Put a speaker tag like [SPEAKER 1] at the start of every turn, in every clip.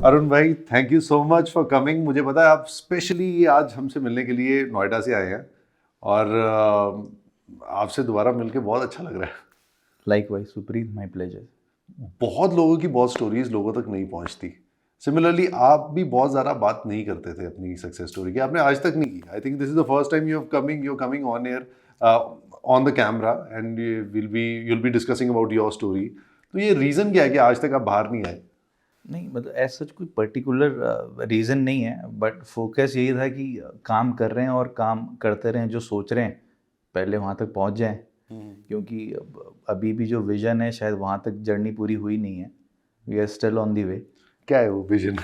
[SPEAKER 1] अरुण भाई, thank you so much for coming. मुझे पता है आप स्पेशली आज हमसे मिलने के लिए नोएडा से आए हैं और आपसे दोबारा मिलके बहुत अच्छा लग रहा है।
[SPEAKER 2] Likewise, Supreet, my pleasure.
[SPEAKER 1] बहुत लोगों की बहुत स्टोरीज लोगों तक नहीं पहुंचती। सिमिलरली आप भी बहुत ज़्यादा बात नहीं करते थे अपनी सक्सेस स्टोरी की, आपने आज तक नहीं की। I think this is the first time you coming on air on the camera and you'll be discussing about your story। तो ये रीज़न क्या है कि आज तक आप बाहर नहीं आए?
[SPEAKER 2] नहीं मतलब ऐसा सच कोई पर्टिकुलर रीज़न नहीं है, बट फोकस यही था कि काम कर रहे हैं और काम करते रहें, जो सोच रहे हैं पहले वहाँ तक पहुँच जाएं। क्योंकि अभी भी जो विज़न है शायद वहाँ तक जर्नी पूरी हुई नहीं है। We are still on the way.
[SPEAKER 1] क्या है वो विजन?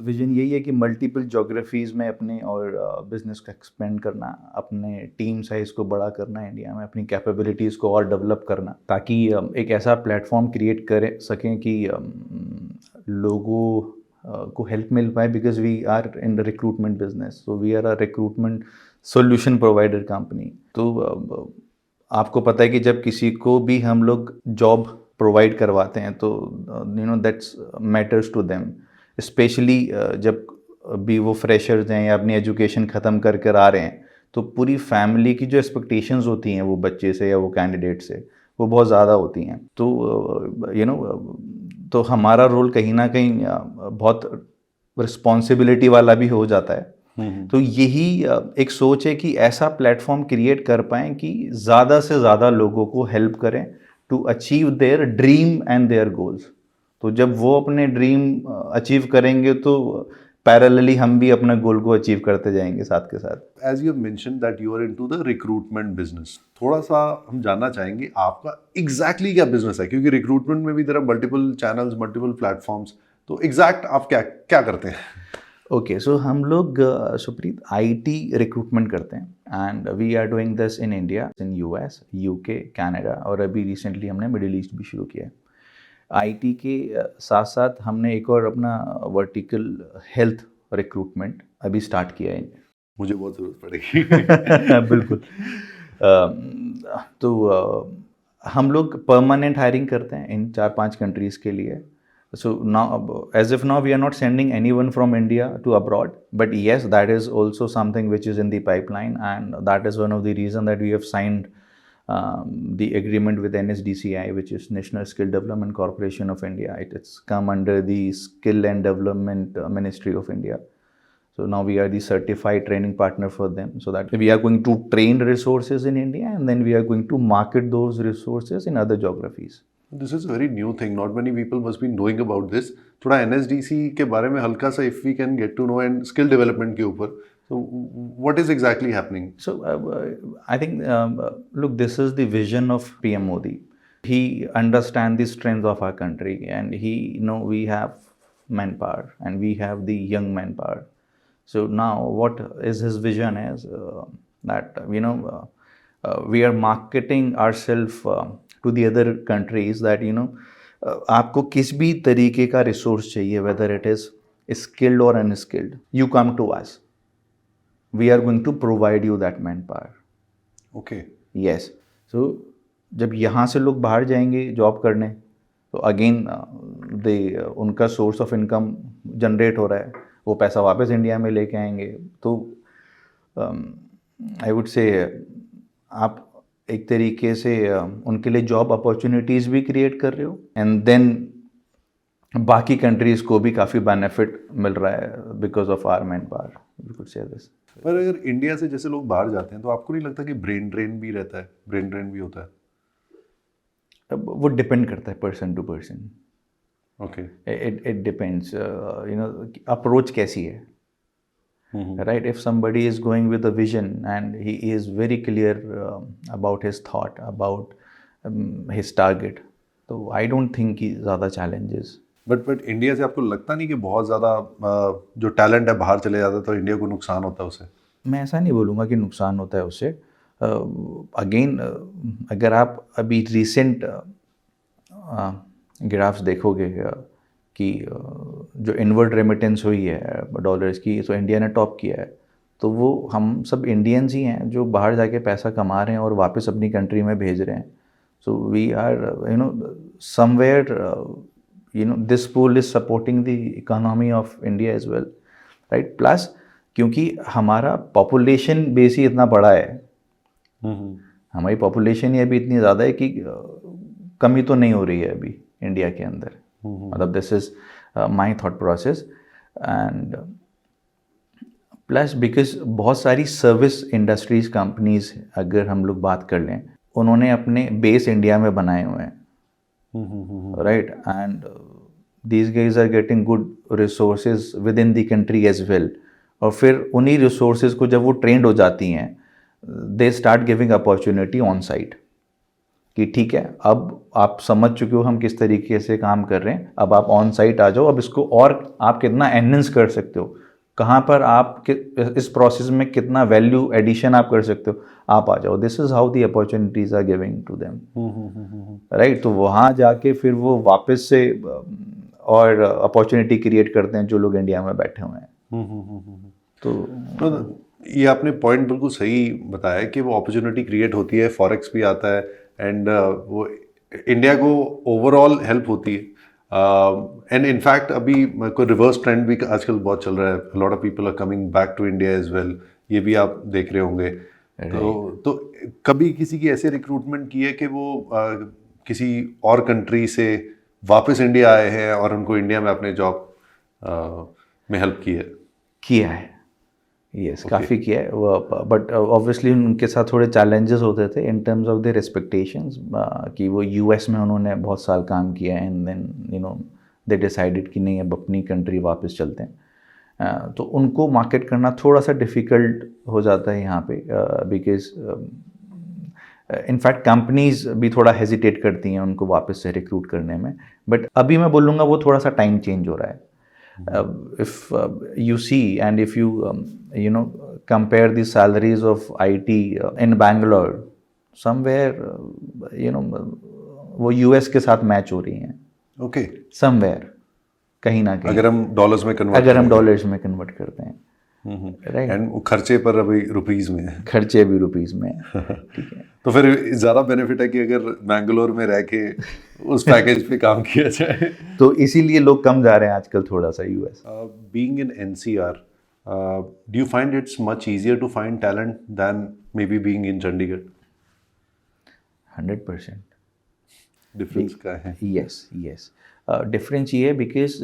[SPEAKER 2] विजन यही है कि मल्टीपल जोग्राफीज़ में अपने और बिजनेस को एक्सपेंड करना, अपने टीम साइज़ को बड़ा करना, इंडिया में अपनी कैपेबिलिटीज़ को और डेवलप करना, ताकि एक ऐसा प्लेटफॉर्म क्रिएट कर सकें कि लोगों को हेल्प मिल पाए, because we are in the recruitment business, so we are a recruitment solution provider company. तो आपको पता है कि जब किसी को भी हम लोग जॉब प्रोवाइड करवाते हैं तो that's matters to them, specially जब भी वो फ्रेशर्स हैं या अपनी एजुकेशन ख़त्म कर कर आ रहे हैं, तो पूरी फैमिली की जो एक्सपेक्टेशंस होती हैं वो बच्चे से या वो कैंडिडेट से, वो बहुत ज़्यादा होती हैं। तो तो हमारा रोल कहीं ना कहीं बहुत रिस्पॉन्सिबिलिटी वाला भी हो जाता है। तो यही एक सोच है कि ऐसा प्लेटफॉर्म क्रिएट कर पाएँ कि ज़्यादा से ज़्यादा लोगों को हेल्प करें to achieve their dream and their goals. तो जब वो अपने ड्रीम अचीव करेंगे तो पैरेलली हम भी अपना गोल को अचीव करते जाएंगे साथ के साथ।
[SPEAKER 1] As you mention that you are into the recruitment business, थोड़ा सा हम जानना चाहेंगे आपका एग्जैक्टली क्या बिजनेस है, क्योंकि रिक्रूटमेंट में भी there are multiple channels, multiple platforms. तो एग्जैक्ट आप क्या क्या करते हैं?
[SPEAKER 2] ओके, सो हम लोग सुप्रीत आईटी रिक्रूटमेंट करते हैं and we are doing this in India, in US, UK, Canada, और अभी रिसेंटली हमने मिडिल ईस्ट भी शुरू किया है। आईटी के साथ साथ हमने एक और अपना वर्टिकल हेल्थ रिक्रूटमेंट अभी स्टार्ट किया है।
[SPEAKER 1] मुझे बहुत ज़रूरत पड़ेगी।
[SPEAKER 2] बिल्कुल। तो हम लोग परमानेंट हायरिंग करते हैं इन 4-5 कंट्रीज़ के लिए। So now, as of now, we are not sending anyone from India to abroad, but yes, that is also something which is in the pipeline, and that is one of the reason that we have signed the agreement with NSDCI, which is National Skill Development Corporation of India. It's come under the Skill and Development Ministry of India. So now we are the certified training partner for them, so that we are going to train resources in India, and then we are going to market those resources in other geographies.
[SPEAKER 1] This is very new thing, not many people must be knowing about this. थोड़ा NSDC के बारे में हल्का सा if we can get to know, and skill development के ऊपर, so what is exactly happening?
[SPEAKER 2] So I think, look, this is the vision of PM Modi. He understands the strength of our country, and we have manpower and we have the young manpower. So now what is his vision is that we are marketing ourselves to the other countries, that आपको किस भी तरीके का resource चाहिए, whether it is skilled or unskilled, you come to us. We are going to provide you that manpower.
[SPEAKER 1] Okay.
[SPEAKER 2] Yes. So जब यहाँ से लोग बाहर जाएंगे जॉब करने, तो अगेन उनका सोर्स ऑफ इनकम जनरेट हो रहा है, वो पैसा वापस इंडिया में लेके आएंगे। तो आई वुड से आप एक तरीके से उनके लिए जॉब अपॉर्चुनिटीज़ भी क्रिएट कर रहे हो, एंड देन बाकी कंट्रीज़ को भी काफ़ी बेनिफिट मिल रहा है because of our man power, we could say this.
[SPEAKER 1] पर अगर इंडिया से जैसे लोग बाहर जाते हैं तो आपको नहीं लगता कि ब्रेन ड्रेन भी रहता है, ब्रेन ड्रेन भी होता है?
[SPEAKER 2] अब वो डिपेंड करता है person to person.
[SPEAKER 1] Okay.
[SPEAKER 2] It depends, approach कैसी है, right? If somebody is going with a vision and he is very clear about his thought, about his target, तो I don't think कि ज़्यादा challenges।
[SPEAKER 1] बट इंडिया से आपको लगता नहीं कि बहुत ज़्यादा जो टैलेंट है बाहर चले जाता है तो इंडिया को नुकसान होता है उससे?
[SPEAKER 2] मैं ऐसा नहीं बोलूँगा कि नुकसान होता है उससे। अगेन अगर आप अभी रिसेंट ग्राफ्स देखोगे कि जो इनवर्ड रेमिटेंस हुई है डॉलर्स की, तो इंडिया ने टॉप किया है। तो वो हम सब इंडियंस ही हैं जो बाहर जाके पैसा कमा रहे हैं और वापस अपनी कंट्री में भेज रहे हैं। So we are somewhere this pool is supporting the economy of India as well, right? Plus क्योंकि हमारा population बेस ही इतना बड़ा है, हमारी population ही अभी इतनी ज़्यादा है कि कमी तो नहीं हो रही है अभी इंडिया के अंदर. मतलब this is my thought process. And plus because बहुत सारी सर्विस इंडस्ट्रीज कंपनीज अगर हम लोग बात कर लें, उन्होंने अपने बेस इंडिया में बनाए हुए हैं, right? And these guys are getting good resources within the country as well. और फिर उन्हीं रिसोर्सेज को जब वो ट्रेंड हो जाती हैं, they start giving opportunity on site कि ठीक है, अब आप समझ चुके हो हम किस तरीके से काम कर रहे हैं, अब आप ऑन साइट आ जाओ, अब इसको और आप कितना एनहेंस कर सकते हो, कहाँ पर आप इस प्रोसेस में कितना वैल्यू एडिशन आप कर सकते हो, आप आ जाओ. This is how the opportunities are giving to them, right? तो वहाँ जाके फिर वो वापस से और अपॉर्चुनिटी क्रिएट करते हैं जो लोग इंडिया में बैठे हुए हैं.
[SPEAKER 1] तो ये आपने पॉइंट बिल्कुल सही बताया कि वो अपॉर्चुनिटी क्रिएट होती है, फॉरेक्स भी आता है, एंड वो इंडिया को ओवरऑल हेल्प होती है. एंड इनफैक्ट अभी कोई रिवर्स ट्रेंड भी आजकल बहुत चल रहा है. Lot of people are coming back to India as well. ये भी आप देख रहे होंगे. तो कभी किसी की ऐसे रिक्रूटमेंट की है कि वो किसी और कंट्री से वापस इंडिया आए हैं और उनको इंडिया में अपने जॉब में हेल्प की है?
[SPEAKER 2] किया है, यस, काफ़ी किया है. बट ऑब्वियसली उनके साथ थोड़े चैलेंजेस होते थे in terms of their expectations कि वो यूएस में उन्होंने बहुत साल काम किया है, एंड देन दे डिसाइडेड कि नहीं, अब अपनी कंट्री वापस चलते हैं. तो उनको मार्केट करना थोड़ा सा डिफ़िकल्ट हो जाता है यहाँ पे, बिकॉज इनफैक्ट कंपनीज भी थोड़ा हेजिटेट करती हैं उनको वापस से रिक्रूट करने में. बट अभी मैं बोलूँगा वो थोड़ा सा टाइम चेंज हो रहा है. If you see and if you compare the salaries of IT in Bangalore, somewhere वो US के साथ मैच हो रही हैं.
[SPEAKER 1] ओके.
[SPEAKER 2] somewhere कहीं ना कहीं
[SPEAKER 1] अगर हम डॉलर्स में
[SPEAKER 2] कन्वर्ट करते हैं,
[SPEAKER 1] राइट. एंड खर्चे पर अभी रुपीस में है.
[SPEAKER 2] खर्चे भी रुपीस में है. ठीक है.
[SPEAKER 1] तो फिर ज़्यादा बेनिफिट है कि अगर बैंगलोर में रह के उस पैकेज पे काम किया जाए.
[SPEAKER 2] तो इसीलिए लोग कम जा रहे हैं आजकल थोड़ा सा US.
[SPEAKER 1] Being in NCR, do you find it's much easier to find talent than maybe being in Chandigarh?
[SPEAKER 2] 100%
[SPEAKER 1] difference क्या है?
[SPEAKER 2] यस. डिफरेंस ये है because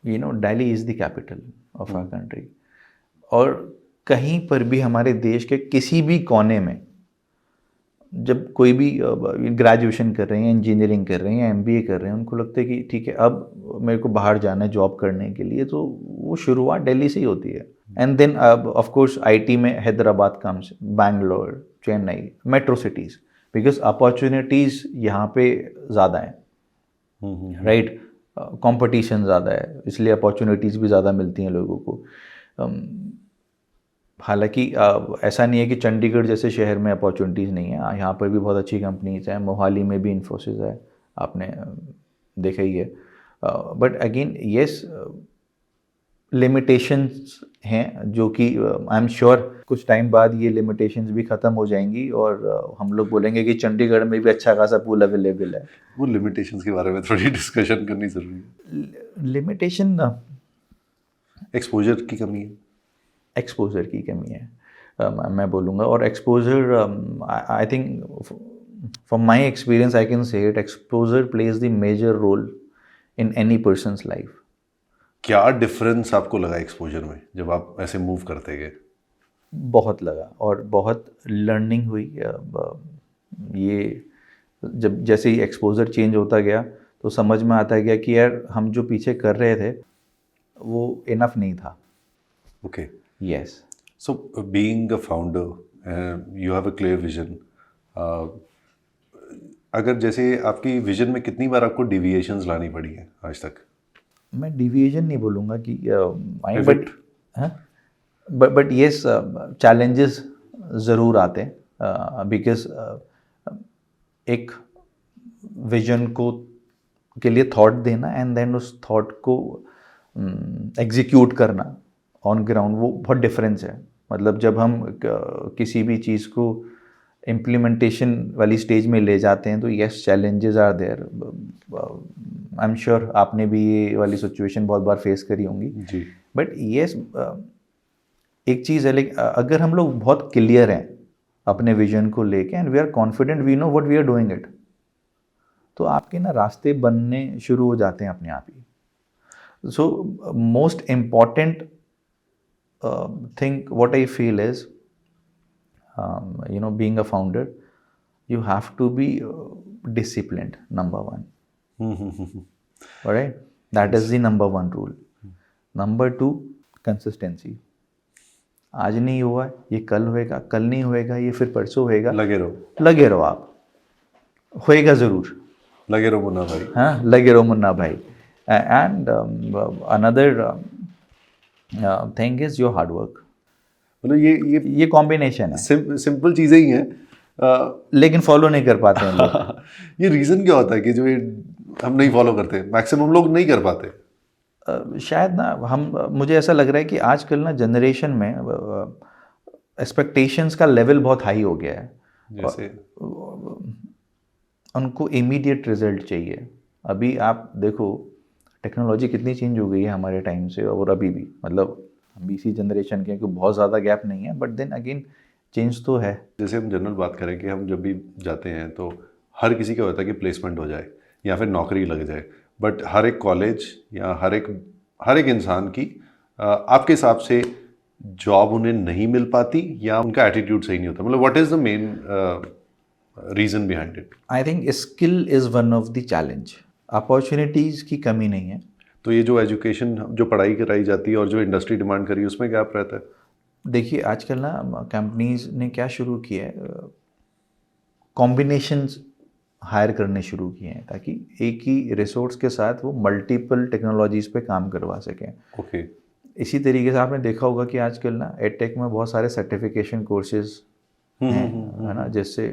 [SPEAKER 2] Delhi is the capital of our country, और कहीं पर भी हमारे देश के किसी भी कोने में जब कोई भी ग्रेजुएशन कर रहे हैं, इंजीनियरिंग कर रहे हैं, एमबीए कर रहे हैं, उनको लगता है कि ठीक है, अब मेरे को बाहर जाना है जॉब करने के लिए, तो वो शुरुआत दिल्ली से ही होती है. And then of course IT में Hyderabad comes, Bangalore, Chennai, metro cities, because opportunities यहाँ पे ज़्यादा हैं, राइट? कंपटीशन ज़्यादा है, इसलिए अपॉर्चुनिटीज़ भी ज़्यादा मिलती हैं लोगों को. हालांकि ऐसा नहीं है कि चंडीगढ़ जैसे शहर में अपॉर्चुनिटीज़ नहीं है, यहाँ पर भी बहुत अच्छी कंपनीज हैं. मोहाली में भी इन्फोसिस है, आपने देखा ही है. बट अगेन येस, लिमिटेशंस हैं जो कि आई एम श्योर कुछ टाइम बाद ये लिमिटेशंस भी ख़त्म हो जाएंगी और हम लोग बोलेंगे कि चंडीगढ़ में भी अच्छा खासा पूल अवेलेबल है.
[SPEAKER 1] वो लिमिटेशंस के बारे में थोड़ी डिस्कशन करनी ज़रूरी है.
[SPEAKER 2] लिमिटेशन
[SPEAKER 1] एक्सपोजर की कमी है.
[SPEAKER 2] एक्सपोजर की कमी है, मैं बोलूँगा. और exposure, I think from my experience I can say it, exposure plays the major role in any person's life.
[SPEAKER 1] क्या डिफरेंस आपको लगा एक्सपोजर में जब आप ऐसे मूव करते गए?
[SPEAKER 2] बहुत लगा और बहुत लर्निंग हुई. ये जब जैसे ही एक्सपोजर चेंज होता गया तो समझ में आता गया कि यार हम जो पीछे कर रहे थे वो इनफ नहीं था.
[SPEAKER 1] Okay.
[SPEAKER 2] Yes.
[SPEAKER 1] So, being a founder, you have a clear vision. अगर जैसे आपकी विजन में कितनी बार आपको डिविएशंस लानी पड़ी है आज तक?
[SPEAKER 2] मैं डिविएशन नहीं बोलूँगा कि बट येस, चैलेंजेस ज़रूर आते हैं, बिकॉज एक विजन को के लिए थॉट देना एंड देन उस थॉट को एग्जीक्यूट करना ऑन ग्राउंड, वो बहुत डिफरेंस है. मतलब जब हम किसी भी चीज़ को इम्प्लीमेंटेशन वाली स्टेज में ले जाते हैं तो yes challenges are there. I am sure आपने भी ये वाली सिचुएशन बहुत बार फेस करी होंगी।
[SPEAKER 1] जी।
[SPEAKER 2] बट यस एक चीज़ है, लेकिन अगर हम लोग बहुत क्लियर हैं अपने विजन को लेके and we are confident, we know what we are doing it, तो आपके ना रास्ते बनने शुरू हो जाते हैं अपने आप ही। So most important thing what I feel is being a founder, you have to be disciplined, number one. All right, that is the number one rule. Number two, consistency. आज नहीं हुआ ये कल होएगा, कल नहीं होएगा ये फिर परसों होएगा,
[SPEAKER 1] लगे रहो
[SPEAKER 2] आप, होएगा जरूर,
[SPEAKER 1] लगे रहो मुन्ना भाई।
[SPEAKER 2] हाँ, लगे रहो मुन्ना भाई। And another thing is your hard work.
[SPEAKER 1] मतलब
[SPEAKER 2] ये कॉम्बिनेशन है,
[SPEAKER 1] सिंपल चीज़ें ही हैं
[SPEAKER 2] लेकिन फॉलो नहीं कर पाते हैं लोग।
[SPEAKER 1] ये रीज़न क्या होता है कि जो ये हम नहीं फॉलो करते, मैक्सिमम लोग नहीं कर पाते?
[SPEAKER 2] शायद ना मुझे ऐसा लग रहा है कि आजकल ना जनरेशन में एक्सपेक्टेशंस का लेवल बहुत हाई हो गया है।
[SPEAKER 1] जैसे
[SPEAKER 2] उनको इमीडिएट रिजल्ट चाहिए। अभी आप देखो टेक्नोलॉजी कितनी चेंज हो गई है हमारे टाइम से और अभी भी, मतलब हम भी इसी जनरेशन के, क्योंकि बहुत ज़्यादा गैप नहीं है, बट देन अगेन चेंज तो है।
[SPEAKER 1] जैसे हम जनरल बात करें कि हम जब भी जाते हैं तो हर किसी का होता है कि प्लेसमेंट हो जाए या फिर नौकरी लग जाए, बट हर एक कॉलेज या हर एक इंसान की आपके हिसाब से जॉब उन्हें नहीं मिल पाती या उनका एटीट्यूड सही नहीं होता? मतलब what is the main reason behind it?
[SPEAKER 2] I think skill is one of the challenge. Opportunities की कमी नहीं है।
[SPEAKER 1] तो ये जो एजुकेशन, जो पढ़ाई कराई जाती है और जो इंडस्ट्री डिमांड करी है, उसमें गैप रहता है?
[SPEAKER 2] देखिए आजकल ना कंपनीज ने क्या शुरू किया है, कॉम्बिनेशंस हायर करने शुरू किए हैं ताकि एक ही रिसोर्स के साथ वो मल्टीपल टेक्नोलॉजीज़ पे काम करवा सकें।
[SPEAKER 1] ओके।
[SPEAKER 2] इसी तरीके से आपने देखा होगा कि आजकल ना एडटेक में बहुत सारे सर्टिफिकेशन कोर्सेज हैं, है ना, जिससे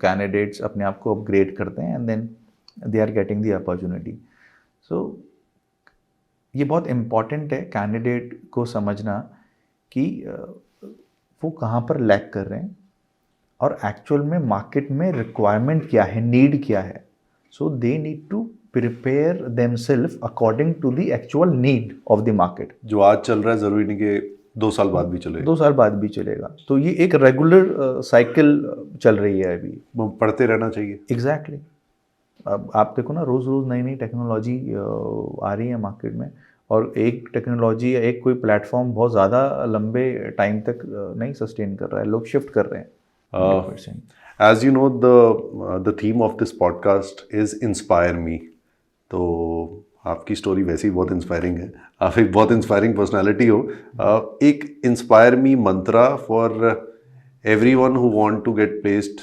[SPEAKER 2] कैंडिडेट्स अपने आप को अपग्रेड करते हैं and then they are getting the opportunity. So ये बहुत इम्पॉर्टेंट है कैंडिडेट को समझना कि वो कहाँ पर लैक कर रहे हैं और एक्चुअल में मार्केट में रिक्वायरमेंट क्या है, नीड क्या है। So they need to prepare themself according to the actual need of the market.
[SPEAKER 1] जो आज चल रहा है ज़रूरी नहीं कि 2 साल बाद भी चलेगा।
[SPEAKER 2] 2 साल बाद भी चलेगा। तो ये एक रेगुलर साइकिल चल रही है अभी,
[SPEAKER 1] पढ़ते रहना चाहिए।
[SPEAKER 2] एग्जैक्टली। अब आप देखो ना, रोज़ रोज़ नई नई टेक्नोलॉजी आ रही है मार्केट में, और एक टेक्नोलॉजी या एक कोई प्लेटफॉर्म बहुत ज़्यादा लंबे टाइम तक नहीं सस्टेन कर रहा है, लोग शिफ्ट कर रहे हैं।
[SPEAKER 1] As you know, the theme of this podcast is inspire me. तो आपकी स्टोरी वैसे ही बहुत इंस्पायरिंग है, आप एक बहुत इंस्पायरिंग पर्सनालिटी हो। एक inspire me mantra for everyone who want to get placed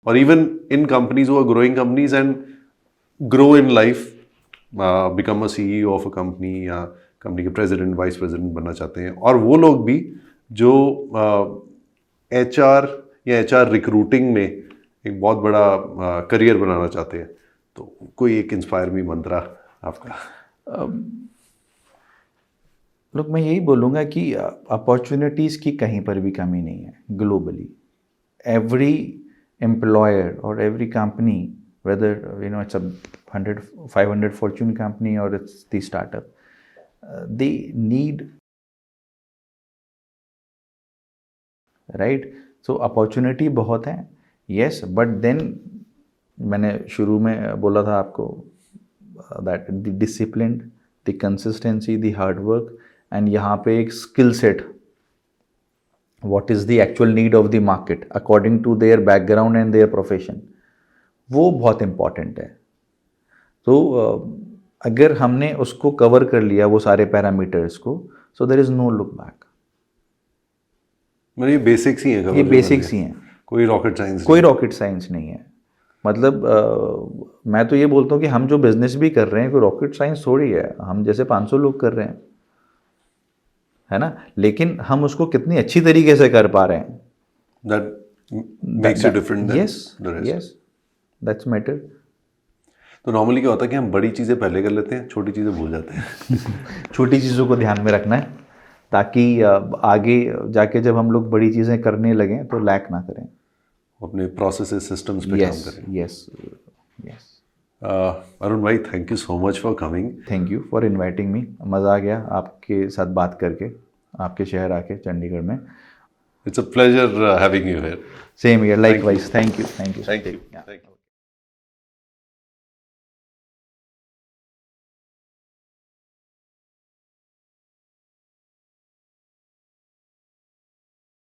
[SPEAKER 1] और even in companies who are growing companies and grow in life, become a CEO of a company या कंपनी के प्रेसिडेंट, वाइस प्रेसिडेंट बनना चाहते हैं, और वो लोग भी जो HR या HR रिक्रूटिंग में एक बहुत बड़ा करियर बनाना चाहते हैं। तो कोई एक इंस्पायर मी मंत्रा आपका?
[SPEAKER 2] लोग, मैं यही बोलूँगा कि अपॉर्चुनिटीज़ की कहीं पर भी कमी नहीं है ग्लोबली। एवरी एम्प्लॉयर और every company, whether it's a 100, 500 Fortune company or it's the startup, they need, right? So opportunity बहुत है, yes, but then मैंने शुरू में बोला था आपको that the discipline, the consistency, the hard work, and यहाँ पे एक skill set, what is the actual need of the market according to their background and their profession, वो बहुत इम्पॉर्टेंट है। तो अगर हमने उसको कवर कर लिया वो सारे पैरामीटर्स को, so there is no look back.
[SPEAKER 1] मतलब ये बेसिक्स ही हैं,
[SPEAKER 2] ये बेसिक्स ही हैं,
[SPEAKER 1] कोई रॉकेट साइंस
[SPEAKER 2] नहीं है। मतलब मैं तो ये बोलता हूँ कि हम जो बिजनेस भी कर रहे हैं कोई रॉकेट साइंस थोड़ी है, हम जैसे 500 लोग कर रहे हैं, है ना, लेकिन हम उसको कितनी अच्छी तरीके से कर पा रहे हैं,
[SPEAKER 1] that makes you different than the rest.
[SPEAKER 2] Yes, that's matter.
[SPEAKER 1] तो नॉर्मली क्या होता है कि हम बड़ी चीज़ें पहले कर लेते हैं, छोटी चीज़ें भूल जाते हैं।
[SPEAKER 2] छोटी चीज़ों को ध्यान में रखना है, ताकि आगे जाके जब हम लोग बड़ी चीज़ें करने लगें तो लैक ना करें.
[SPEAKER 1] अपने प्रोसेसेस सिस्टम्स पे काम करें.
[SPEAKER 2] Yes yes.
[SPEAKER 1] अरुण भाई, thank you so much for coming.
[SPEAKER 2] Thank you for inviting me. मज़ा आ गया आपके साथ बात करके, आपके शहर आके चंडीगढ़ में.
[SPEAKER 1] It's a pleasure having you here.
[SPEAKER 2] Same here, likewise. Thank you.
[SPEAKER 1] Thank you.